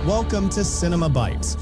Welcome to Cinema Bites.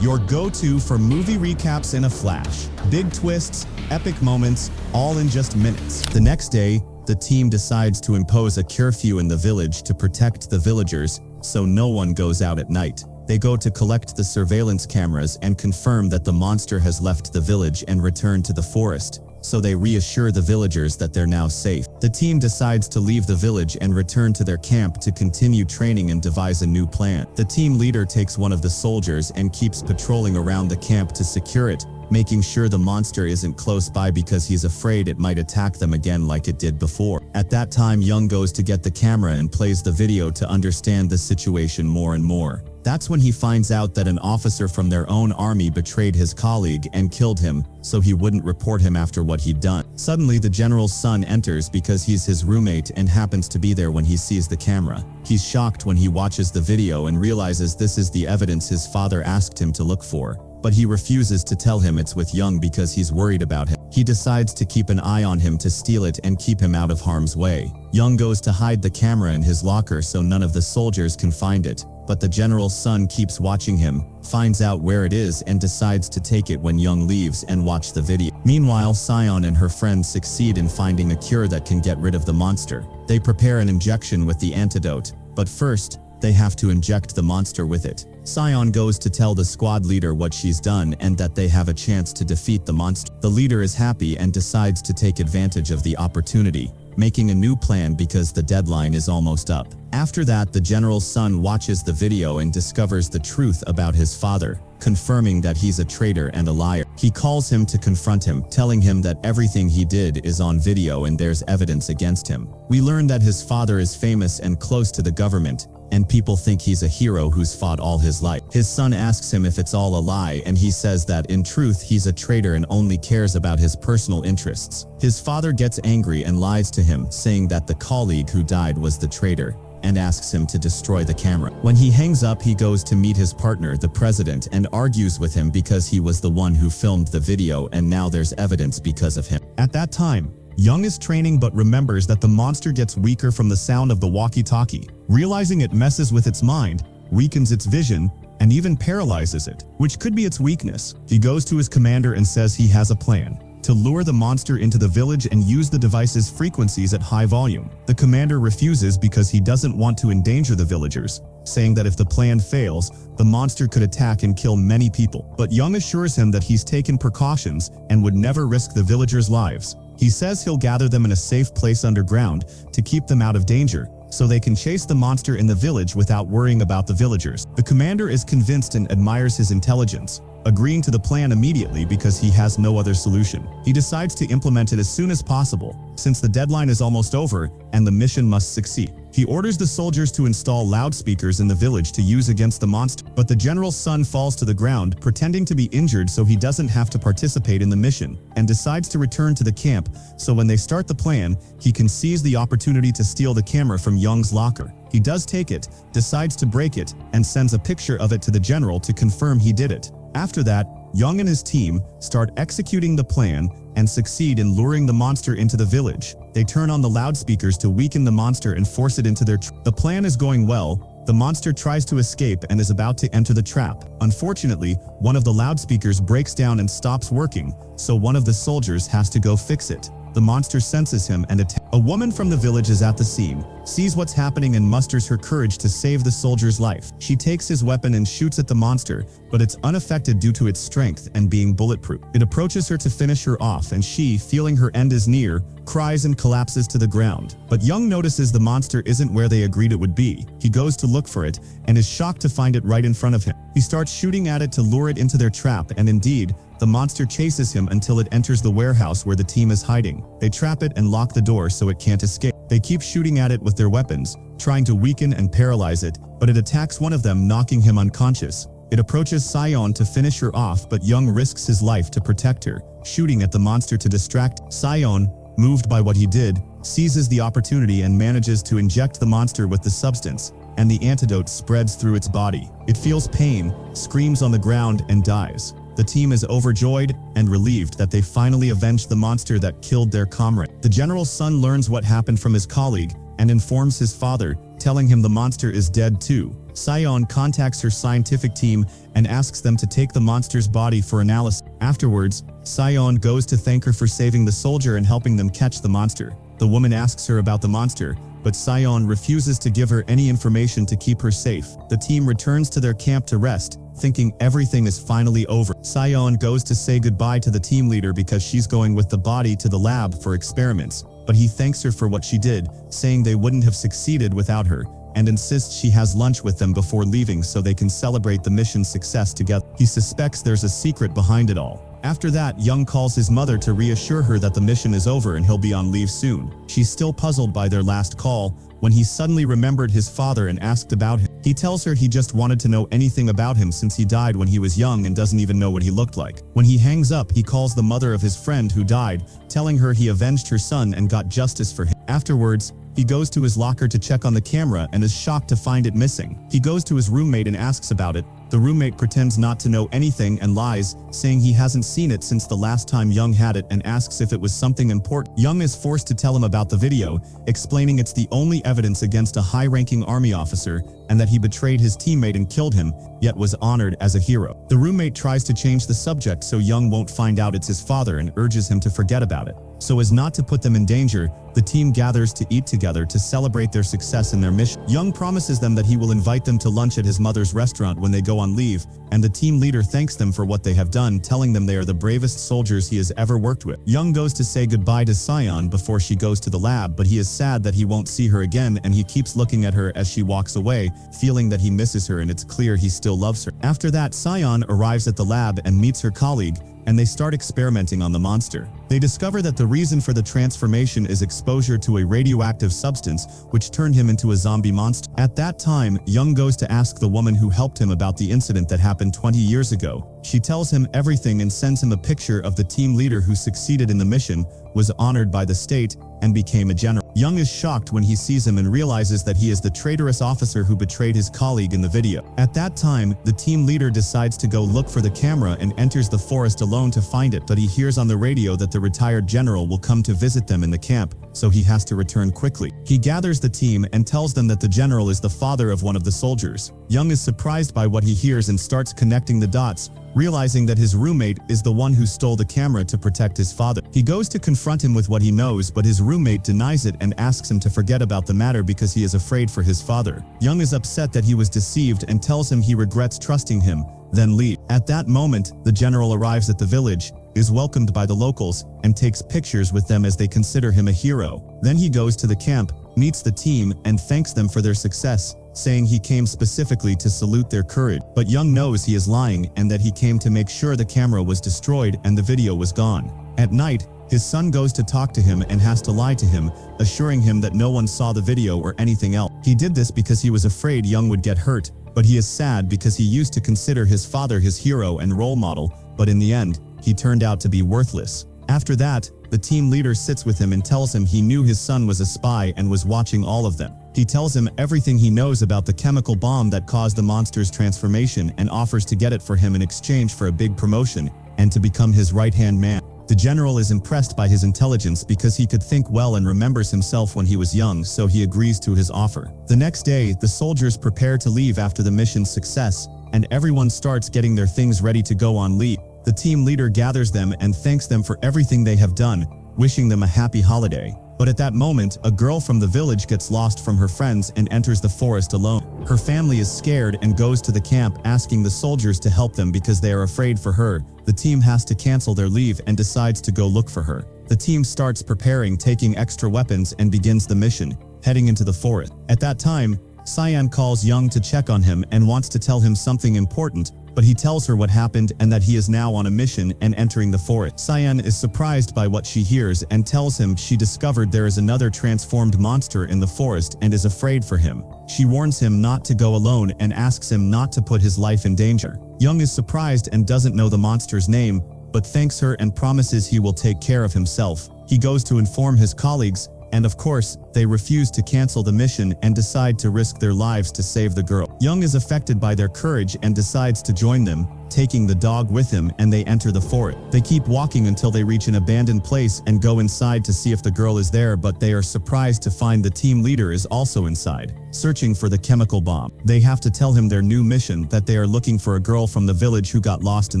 Your go-to for movie recaps in a flash. Big twists, epic moments, all in just minutes. The next day, the team decides to impose a curfew in the village to protect the villagers, so no one goes out at night. They go to collect the surveillance cameras and confirm that the monster has left the village and returned to the forest, so they reassure the villagers that they're now safe. The team decides to leave the village and return to their camp to continue training and devise a new plan. The team leader takes one of the soldiers and keeps patrolling around the camp to secure it, making sure the monster isn't close by because he's afraid it might attack them again like it did before. At that time, Young goes to get the camera and plays the video to understand the situation more and more. That's when he finds out that an officer from their own army betrayed his colleague and killed him, so he wouldn't report him after what he'd done. Suddenly, the general's son enters because he's his roommate and happens to be there when he sees the camera. He's shocked when he watches the video and realizes this is the evidence his father asked him to look for. But he refuses to tell him it's with Young because he's worried about him. He decides to keep an eye on him to steal it and keep him out of harm's way. Young goes to hide the camera in his locker so none of the soldiers can find it. But the general's son keeps watching him, finds out where it is and decides to take it when Young leaves and watch the video. Meanwhile, Sion and her friend succeed in finding a cure that can get rid of the monster. They prepare an injection with the antidote, but first, they have to inject the monster with it. Sion goes to tell the squad leader what she's done and that they have a chance to defeat the monster. The leader is happy and decides to take advantage of the opportunity, making a new plan because the deadline is almost up. After that, the general's son watches the video and discovers the truth about his father, confirming that he's a traitor and a liar. He calls him to confront him, telling him that everything he did is on video and there's evidence against him. We learn that his father is famous and close to the government, and people think he's a hero who's fought all his life. His son asks him if it's all a lie, and he says that in truth he's a traitor and only cares about his personal interests. His father gets angry and lies to him, saying that the colleague who died was the traitor, and asks him to destroy the camera. When he hangs up, he goes to meet his partner, the president, and argues with him because he was the one who filmed the video and now there's evidence because of him. At that time, Young is training but remembers that the monster gets weaker from the sound of the walkie-talkie. Realizing it messes with its mind, weakens its vision, and even paralyzes it, which could be its weakness. He goes to his commander and says he has a plan to lure the monster into the village and use the device's frequencies at high volume. The commander refuses because he doesn't want to endanger the villagers, saying that if the plan fails, the monster could attack and kill many people. But Young assures him that he's taken precautions and would never risk the villagers' lives. He says he'll gather them in a safe place underground to keep them out of danger, so they can chase the monster in the village without worrying about the villagers. The commander is convinced and admires his intelligence, agreeing to the plan immediately because he has no other solution. He decides to implement it as soon as possible, since the deadline is almost over and the mission must succeed. He orders the soldiers to install loudspeakers in the village to use against the monster, but the general's son falls to the ground, pretending to be injured so he doesn't have to participate in the mission, and decides to return to the camp, so when they start the plan, he can seize the opportunity to steal the camera from Young's locker. He does take it, decides to break it, and sends a picture of it to the general to confirm he did it. After that, Young and his team start executing the plan and succeed in luring the monster into the village. They turn on the loudspeakers to weaken the monster and force it into their trap. The plan is going well. The monster tries to escape and is about to enter the trap. Unfortunately, one of the loudspeakers breaks down and stops working, so one of the soldiers has to go fix it. The monster senses him and attacks. A woman from the village is at the scene, sees what's happening and musters her courage to save the soldier's life. She takes his weapon and shoots at the monster, but it's unaffected due to its strength and being bulletproof. It approaches her to finish her off and she, feeling her end is near, cries and collapses to the ground. But Young notices the monster isn't where they agreed it would be. He goes to look for it and is shocked to find it right in front of him. He starts shooting at it to lure it into their trap, and indeed, the monster chases him until it enters the warehouse where the team is hiding. They trap it and lock the door so it can't escape. They keep shooting at it with their weapons, trying to weaken and paralyze it, but it attacks one of them, knocking him unconscious. It approaches Sion to finish her off, but Young risks his life to protect her, shooting at the monster to distract. Sion, moved by what he did, seizes the opportunity and manages to inject the monster with the substance, and the antidote spreads through its body. It feels pain, screams on the ground, and dies. The team is overjoyed and relieved that they finally avenged the monster that killed their comrade. The general's son learns what happened from his colleague and informs his father, telling him the monster is dead too. Sion contacts her scientific team and asks them to take the monster's body for analysis. Afterwards, Sion goes to thank her for saving the soldier and helping them catch the monster. The woman asks her about the monster, but Sion refuses to give her any information to keep her safe. The team returns to their camp to rest, thinking everything is finally over. Sion goes to say goodbye to the team leader because she's going with the body to the lab for experiments, but he thanks her for what she did, saying they wouldn't have succeeded without her, and insists she has lunch with them before leaving so they can celebrate the mission's success together. He suspects there's a secret behind it all. After that, Young calls his mother to reassure her that the mission is over and he'll be on leave soon. She's still puzzled by their last call, when he suddenly remembered his father and asked about him. He tells her he just wanted to know anything about him since he died when he was young and doesn't even know what he looked like. When he hangs up, he calls the mother of his friend who died, telling her he avenged her son and got justice for him. Afterwards, he goes to his locker to check on the camera and is shocked to find it missing. He goes to his roommate and asks about it. The roommate pretends not to know anything and lies, saying he hasn't seen it since the last time Young had it and asks if it was something important. Young is forced to tell him about the video, explaining it's the only evidence against a high-ranking army officer and that he betrayed his teammate and killed him, yet was honored as a hero. The roommate tries to change the subject so Young won't find out it's his father and urges him to forget about it. So as not to put them in danger, the team gathers to eat together to celebrate their success in their mission. Young promises them that he will invite them to lunch at his mother's restaurant when they go on leave, and the team leader thanks them for what they have done, telling them they are the bravest soldiers he has ever worked with. Young goes to say goodbye to Sion before she goes to the lab, but he is sad that he won't see her again, and he keeps looking at her as she walks away, feeling that he misses her and it's clear he still loves her. After that, Sion arrives at the lab and meets her colleague, and they start experimenting on the monster. They discover that the reason for the transformation is exposure to a radioactive substance, which turned him into a zombie monster. At that time, Young goes to ask the woman who helped him about the incident that happened 20 years ago. She tells him everything and sends him a picture of the team leader who succeeded in the mission, was honored by the state, and became a general. Young is shocked when he sees him and realizes that he is the traitorous officer who betrayed his colleague in the video. At that time, the team leader decides to go look for the camera and enters the forest alone to find it, but he hears on the radio that the retired general will come to visit them in the camp, so he has to return quickly. He gathers the team and tells them that the general is the father of one of the soldiers. Young is surprised by what he hears and starts connecting the dots, realizing that his roommate is the one who stole the camera to protect his father. He goes to confront him with what he knows, but his roommate denies it and asks him to forget about the matter because he is afraid for his father. Young is upset that he was deceived and tells him he regrets trusting him, then leaves. At that moment, the general arrives at the village, is welcomed by the locals, and takes pictures with them as they consider him a hero. Then he goes to the camp, meets the team, and thanks them for their success, saying he came specifically to salute their courage. But Young knows he is lying and that he came to make sure the camera was destroyed and the video was gone. At night, his son goes to talk to him and has to lie to him, assuring him that no one saw the video or anything else. He did this because he was afraid Young would get hurt, but he is sad because he used to consider his father his hero and role model, but in the end, he turned out to be worthless. After that, the team leader sits with him and tells him he knew his son was a spy and was watching all of them. He tells him everything he knows about the chemical bomb that caused the monster's transformation and offers to get it for him in exchange for a big promotion and to become his right-hand man. The general is impressed by his intelligence because he could think well and remembers himself when he was young, so he agrees to his offer. The next day, the soldiers prepare to leave after the mission's success, and everyone starts getting their things ready to go on leave. The team leader gathers them and thanks them for everything they have done, wishing them a happy holiday. But at that moment, a girl from the village gets lost from her friends and enters the forest alone. Her family is scared and goes to the camp asking the soldiers to help them because they are afraid for her. The team has to cancel their leave and decides to go look for her. The team starts preparing, taking extra weapons, and begins the mission, heading into the forest. At that time, Cyan calls Young to check on him and wants to tell him something important, but he tells her what happened and that he is now on a mission and entering the forest. Cyan is surprised by what she hears and tells him she discovered there is another transformed monster in the forest and is afraid for him. She warns him not to go alone and asks him not to put his life in danger. Young is surprised and doesn't know the monster's name, but thanks her and promises he will take care of himself. He goes to inform his colleagues, and of course, they refuse to cancel the mission and decide to risk their lives to save the girl. Young is affected by their courage and decides to join them, taking the dog with him, and they enter the forest. They keep walking until they reach an abandoned place and go inside to see if the girl is there, but they are surprised to find the team leader is also inside, searching for the chemical bomb. They have to tell him their new mission, that they are looking for a girl from the village who got lost in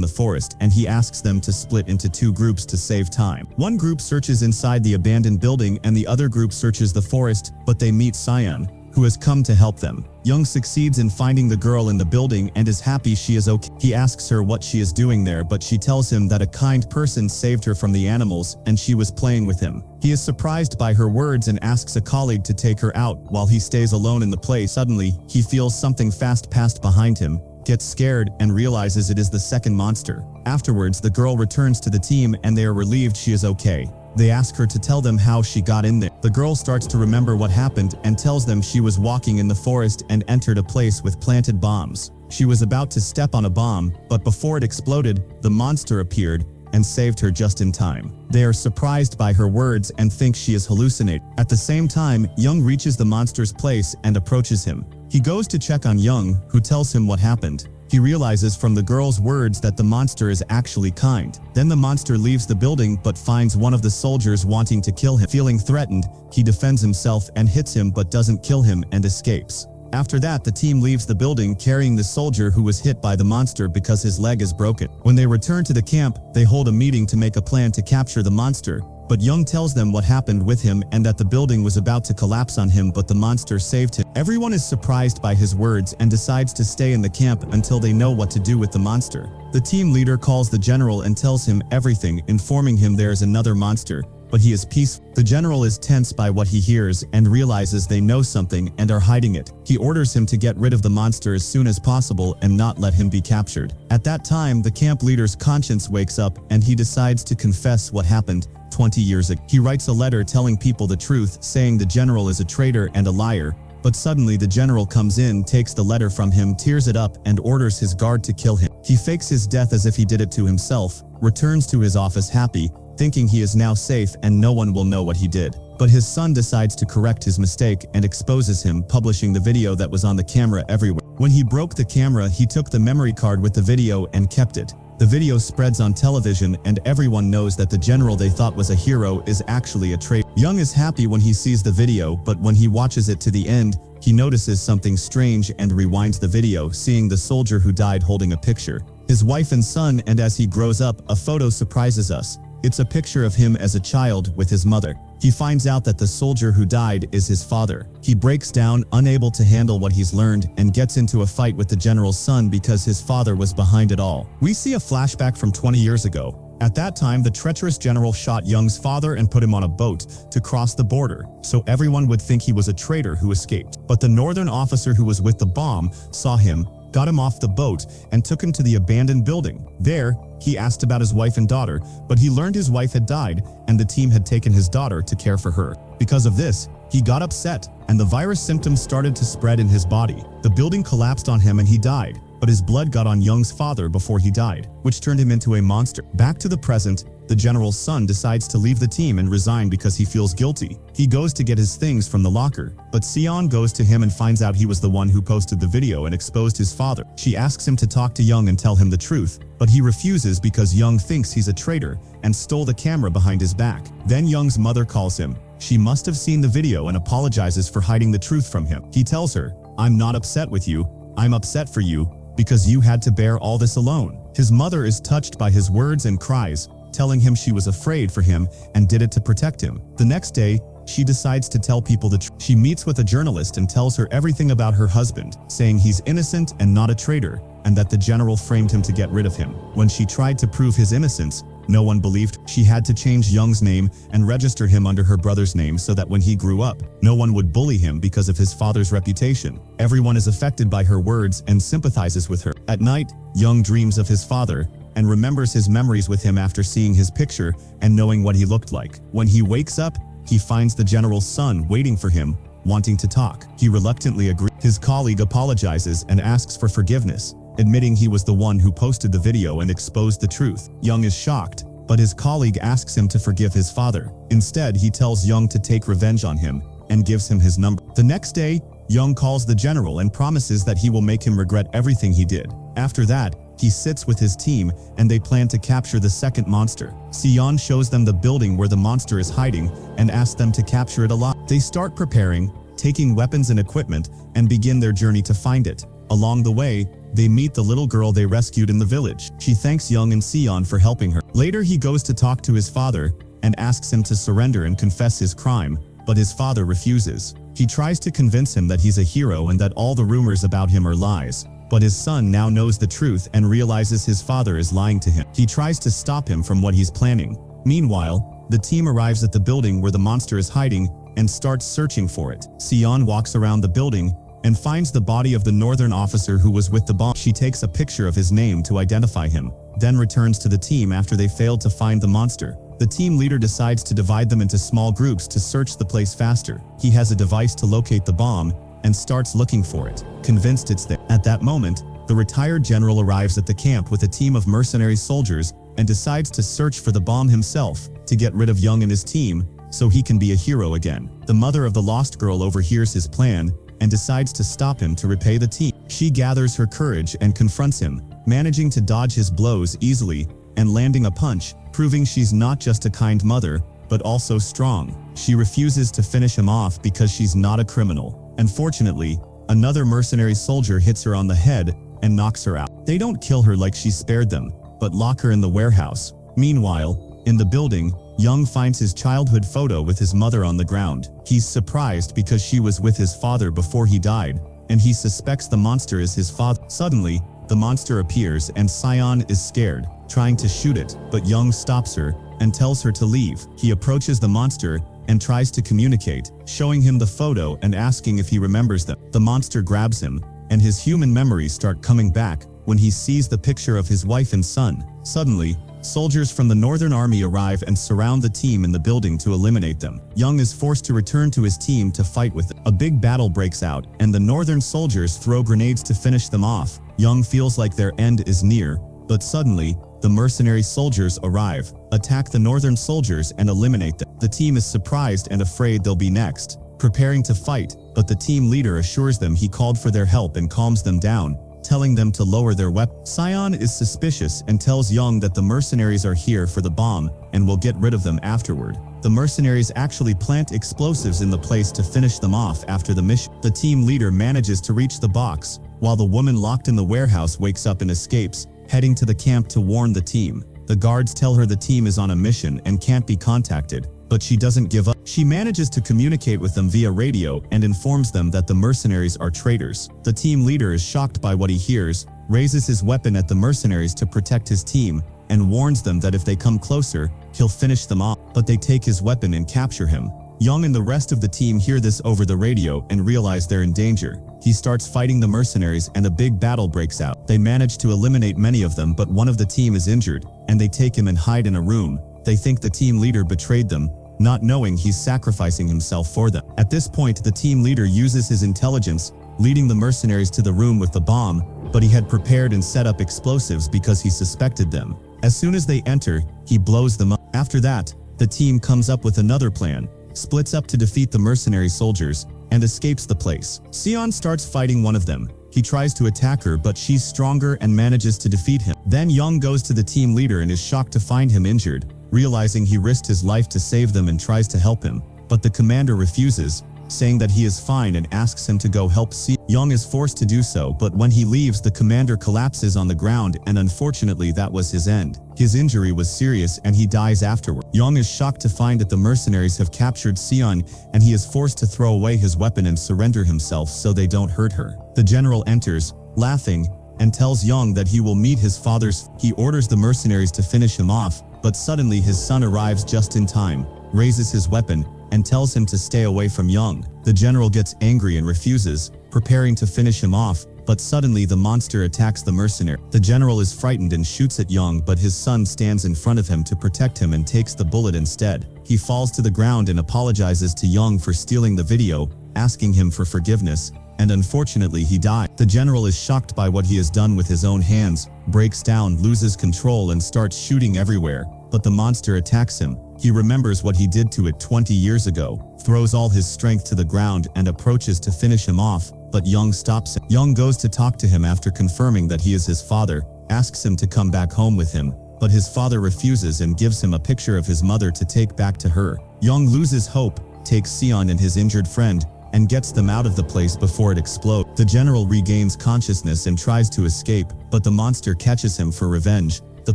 the forest, and he asks them to split into two groups to save time. One group searches inside the abandoned building and the other group searches the forest, but they meet Cyan, who has come to help them. Young succeeds in finding the girl in the building and is happy she is okay. He asks her what she is doing there, but she tells him that a kind person saved her from the animals and she was playing with him. He is surprised by her words and asks a colleague to take her out. While he stays alone in the place, suddenly, he feels something fast pass behind him, gets scared, and realizes it is the second monster. Afterwards, the girl returns to the team and they are relieved she is okay. They ask her to tell them how she got in there. The girl starts to remember what happened and tells them she was walking in the forest and entered a place with planted bombs. She was about to step on a bomb, but before it exploded, the monster appeared and saved her just in time. They are surprised by her words and think she is hallucinating. At the same time, Young reaches the monster's place and approaches him. He goes to check on Young, who tells him what happened. He realizes from the girl's words that the monster is actually kind. Then the monster leaves the building but finds one of the soldiers wanting to kill him. Feeling threatened, he defends himself and hits him but doesn't kill him and escapes. After that, the team leaves the building carrying the soldier who was hit by the monster because his leg is broken. When they return to the camp, they hold a meeting to make a plan to capture the monster. But Young tells them what happened with him and that the building was about to collapse on him, but the monster saved him. Everyone is surprised by his words and decides to stay in the camp until they know what to do with the monster. The team leader calls the general and tells him everything, informing him there is another monster, but he is peaceful. The general is tense by what he hears and realizes they know something and are hiding it. He orders him to get rid of the monster as soon as possible and not let him be captured. At that time, the camp leader's conscience wakes up and he decides to confess what happened 20 years ago. He writes a letter telling people the truth, saying the general is a traitor and a liar. But suddenly the general comes in, takes the letter from him, tears it up, and orders his guard to kill him. He fakes his death as if he did it to himself, returns to his office happy, thinking he is now safe and no one will know what he did. But his son decides to correct his mistake and exposes him, publishing the video that was on the camera everywhere. When he broke the camera, he took the memory card with the video and kept it. The video spreads on television and everyone knows that the general they thought was a hero is actually a traitor. Young is happy when he sees the video, but when he watches it to the end, he notices something strange and rewinds the video, seeing the soldier who died holding a picture. His wife and son, and as he grows up, a photo surprises us. It's a picture of him as a child with his mother. He finds out that the soldier who died is his father. He breaks down, unable to handle what he's learned, and gets into a fight with the general's son because his father was behind it all. We see a flashback from 20 years ago. At that time, the treacherous general shot Young's father and put him on a boat to cross the border, so everyone would think he was a traitor who escaped. But the northern officer who was with the bomb saw him, got him off the boat, and took him to the abandoned building. There, he asked about his wife and daughter, but he learned his wife had died and the team had taken his daughter to care for her. Because of this, he got upset, and the virus symptoms started to spread in his body. The building collapsed on him and he died, but his blood got on Young's father before he died, which turned him into a monster. Back to the present, the general's son decides to leave the team and resign because he feels guilty. He goes to get his things from the locker, but Sion goes to him and finds out he was the one who posted the video and exposed his father. She asks him to talk to Young and tell him the truth, but he refuses because Young thinks he's a traitor and stole the camera behind his back. Then Young's mother calls him. She must have seen the video and apologizes for hiding the truth from him. He tells her, "I'm not upset with you, I'm upset for you, because you had to bear all this alone." His mother is touched by his words and cries, telling him she was afraid for him and did it to protect him. The next day, she decides to tell people the truth. She meets with a journalist and tells her everything about her husband, saying he's innocent and not a traitor, and that the general framed him to get rid of him. When she tried to prove his innocence, no one believed. She had to change Young's name and register him under her brother's name so that when he grew up, no one would bully him because of his father's reputation. Everyone is affected by her words and sympathizes with her. At night, Young dreams of his father and remembers his memories with him after seeing his picture and knowing what he looked like. When he wakes up, he finds the general's son waiting for him, wanting to talk. He reluctantly agrees. His colleague apologizes and asks for forgiveness, admitting he was the one who posted the video and exposed the truth. Young is shocked, but his colleague asks him to forgive his father. Instead, he tells Young to take revenge on him and gives him his number. The next day, Young calls the general and promises that he will make him regret everything he did. After that, He sits with his team, and they plan to capture the second monster. Sion shows them the building where the monster is hiding and asks them to capture it alive. They start preparing, taking weapons and equipment, and begin their journey to find it. Along the way, they meet the little girl they rescued in the village. She thanks Young and Sion for helping her. Later, he goes to talk to his father and asks him to surrender and confess his crime, but his father refuses. He tries to convince him that he's a hero and that all the rumors about him are lies. But his son now knows the truth and realizes his father is lying to him. He tries to stop him from what he's planning. Meanwhile, the team arrives at the building where the monster is hiding and starts searching for it. Sion walks around the building and finds the body of the northern officer who was with the bomb. She takes a picture of his name to identify him, then returns to the team after they failed to find the monster. The team leader decides to divide them into small groups to search the place faster. He has a device to locate the bomb and starts looking for it, convinced it's there. At that moment, the retired general arrives at the camp with a team of mercenary soldiers and decides to search for the bomb himself to get rid of Young and his team so he can be a hero again. The mother of the lost girl overhears his plan and decides to stop him to repay the team. She gathers her courage and confronts him, managing to dodge his blows easily and landing a punch, proving she's not just a kind mother, but also strong. She refuses to finish him off because she's not a criminal. Unfortunately, another mercenary soldier hits her on the head and knocks her out. They don't kill her like she spared them, but lock her in the warehouse. Meanwhile, in the building, Young finds his childhood photo with his mother on the ground. He's surprised because she was with his father before he died, and he suspects the monster is his father. Suddenly, the monster appears and Sion is scared, trying to shoot it, but Young stops her and tells her to leave. He approaches the monster and tries to communicate, showing him the photo and asking if he remembers them. The monster grabs him, and his human memories start coming back when he sees the picture of his wife and son. Suddenly, soldiers from the Northern Army arrive and surround the team in the building to eliminate them. Young is forced to return to his team to fight with them. A big battle breaks out, and the Northern soldiers throw grenades to finish them off. Young feels like their end is near, but suddenly, the mercenary soldiers arrive, attack the Northern soldiers and eliminate them. The team is surprised and afraid they'll be next, preparing to fight, but the team leader assures them he called for their help and calms them down, telling them to lower their weapons. Sion is suspicious and tells Young that the mercenaries are here for the bomb and will get rid of them afterward. The mercenaries actually plant explosives in the place to finish them off after the mission. The team leader manages to reach the box, while the woman locked in the warehouse wakes up and escapes, heading to the camp to warn the team. The guards tell her the team is on a mission and can't be contacted, but she doesn't give up. She manages to communicate with them via radio and informs them that the mercenaries are traitors. The team leader is shocked by what he hears, raises his weapon at the mercenaries to protect his team, and warns them that if they come closer, he'll finish them off. But they take his weapon and capture him. Young and the rest of the team hear this over the radio and realize they're in danger. He starts fighting the mercenaries and a big battle breaks out. They manage to eliminate many of them, but one of the team is injured, and they take him and hide in a room. They think the team leader betrayed them, not knowing he's sacrificing himself for them. At this point, the team leader uses his intelligence, leading the mercenaries to the room with the bomb, but he had prepared and set up explosives because he suspected them. As soon as they enter, he blows them up. After that, the team comes up with another plan, splits up to defeat the mercenary soldiers, and escapes the place. Sion starts fighting one of them. He tries to attack her, but she's stronger and manages to defeat him. Then Young goes to the team leader and is shocked to find him injured, realizing he risked his life to save them and tries to help him. But the commander refuses, saying that he is fine and asks him to go help Sion. Young is forced to do so, but when he leaves, the commander collapses on the ground, and unfortunately that was his end. His injury was serious and he dies afterward. Young is shocked to find that the mercenaries have captured Sion, and he is forced to throw away his weapon and surrender himself so they don't hurt her. The general enters, laughing, and tells Young that he will meet his father's. He orders the mercenaries to finish him off, but suddenly his son arrives just in time, raises his weapon, and tells him to stay away from Young. The general gets angry and refuses, preparing to finish him off, but suddenly the monster attacks the mercenary. The general is frightened and shoots at Young, but his son stands in front of him to protect him and takes the bullet instead. He falls to the ground and apologizes to Young for stealing the video, asking him for forgiveness, and unfortunately he died. The general is shocked by what he has done with his own hands, breaks down, loses control, and starts shooting everywhere, but the monster attacks him. He remembers what he did to it 20 years ago, throws all his strength to the ground and approaches to finish him off, but Young stops him. Young goes to talk to him after confirming that he is his father, asks him to come back home with him, but his father refuses and gives him a picture of his mother to take back to her. Young loses hope, takes Sion and his injured friend, and gets them out of the place before it explodes. The general regains consciousness and tries to escape, but the monster catches him for revenge. The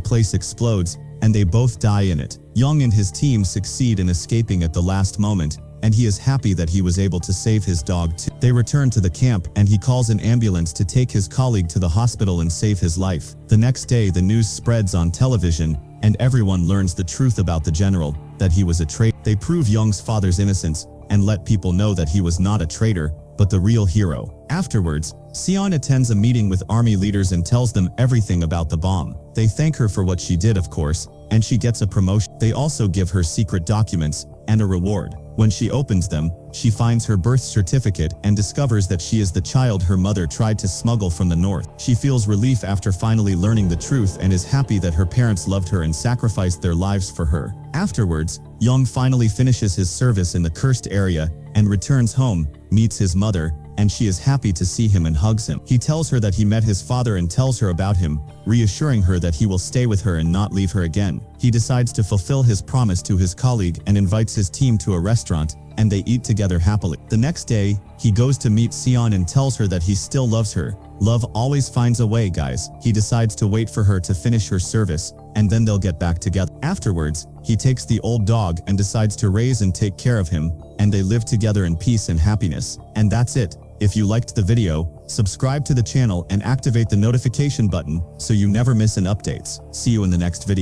place explodes, and they both die in it. Young and his team succeed in escaping at the last moment, and he is happy that he was able to save his dog too. They return to the camp, and he calls an ambulance to take his colleague to the hospital and save his life. The next day, the news spreads on television, and everyone learns the truth about the general, that he was a traitor. They prove Young's father's innocence, and let people know that he was not a traitor, but the real hero. Afterwards, Sion attends a meeting with army leaders and tells them everything about the bomb. They thank her for what she did, of course, and she gets a promotion. They also give her secret documents and a reward. When she opens them, she finds her birth certificate and discovers that she is the child her mother tried to smuggle from the north. She feels relief after finally learning the truth and is happy that her parents loved her and sacrificed their lives for her. Afterwards, Young finally finishes his service in the cursed area and returns home, meets his mother, and she is happy to see him and hugs him. He tells her that he met his father and tells her about him, reassuring her that he will stay with her and not leave her again. He decides to fulfill his promise to his colleague and invites his team to a restaurant, and they eat together happily. The next day, he goes to meet Sion and tells her that he still loves her. Love always finds a way, guys. He decides to wait for her to finish her service, and then they'll get back together. Afterwards, he takes the old dog and decides to raise and take care of him, and they live together in peace and happiness. And that's it. If you liked the video, subscribe to the channel and activate the notification button so you never miss an updates. See you in the next video.